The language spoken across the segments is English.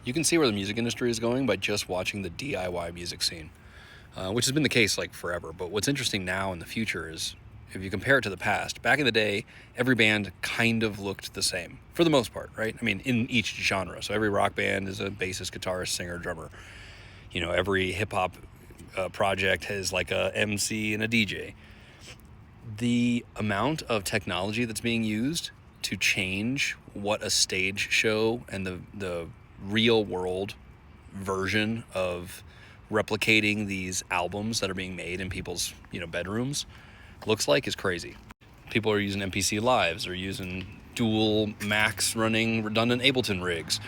You can see where the music industry is going by just watching the DIY music scene, which has been the case like forever. But what's interesting now in the future is if you compare it to the past, back in the day, every band kind of looked the same for the most part, right? I mean, in each genre. So every rock band is a bassist, guitarist, singer, drummer. You know, every hip hop project has like a MC and a DJ. The amount of technology that's being used to change what a stage show and the real world version of replicating these albums that are being made in people's, bedrooms looks like is crazy. People are using MPC Lives, they're using dual Macs running redundant Ableton rigs.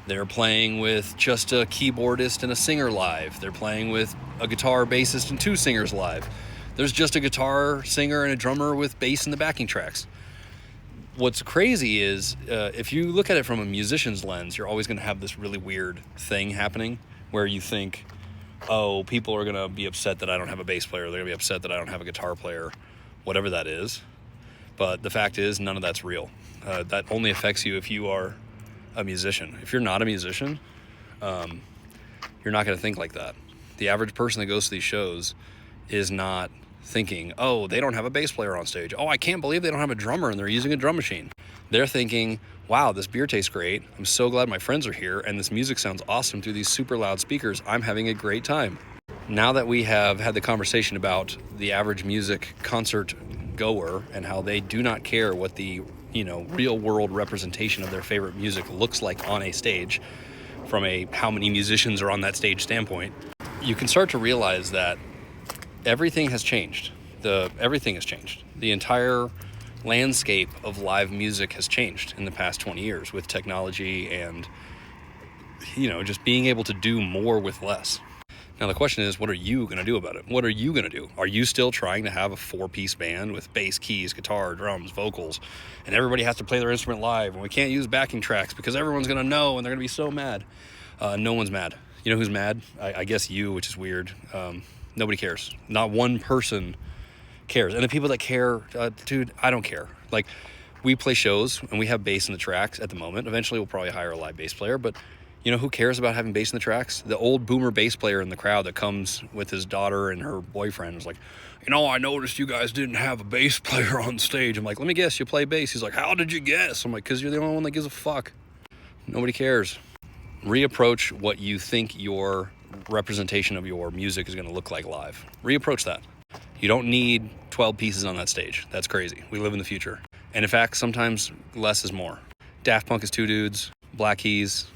They're playing with just a keyboardist and a singer live. They're playing with a guitar bassist and two singers live. There's just a guitar, singer, and a drummer with bass in the backing tracks. What's crazy is if you look at it from a musician's lens, you're always going to have this really weird thing happening where you think, oh, people are going to be upset that I don't have a bass player. They're going to be upset that I don't have a guitar player, whatever that is. But the fact is, none of that's real. That only affects you if you are a musician. If you're not a musician, you're not going to think like that. The average person that goes to these shows is not thinking, oh, they don't have a bass player on stage. Oh, I can't believe they don't have a drummer and they're using a drum machine. They're thinking, wow, this beer tastes great. I'm so glad my friends are here and this music sounds awesome through these super loud speakers. I'm having a great time. Now that we have had the conversation about the average music concert goer and how they do not care what the, real world representation of their favorite music looks like on a stage from a how many musicians are on that stage standpoint, you can start to realize that everything has changed. Everything has changed. The entire landscape of live music has changed in the past 20 years with technology and, just being able to do more with less. Now, the question is, what are you going to do about it? What are you going to do? Are you still trying to have a 4-piece band with bass, keys, guitar, drums, vocals, and everybody has to play their instrument live, and we can't use backing tracks because everyone's going to know and they're going to be so mad? No one's mad. You know who's mad? I guess you, which is weird. Nobody cares. Not one person cares. And the people that care, dude, I don't care. Like, we play shows and we have bass in the tracks at the moment. Eventually we'll probably hire a live bass player, but who cares about having bass in the tracks? The old boomer bass player in the crowd that comes with his daughter and her boyfriend was like, I noticed you guys didn't have a bass player on stage. I'm like, let me guess, you play bass? He's like, how did you guess? I'm like, because you're the only one that gives a fuck. Nobody cares. Reapproach what you think your representation of your music is going to look like live. Reapproach that. You don't need 12 pieces on that stage. That's crazy. We live in the future. And in fact, sometimes less is more. Daft Punk is 2 dudes, Black Keys,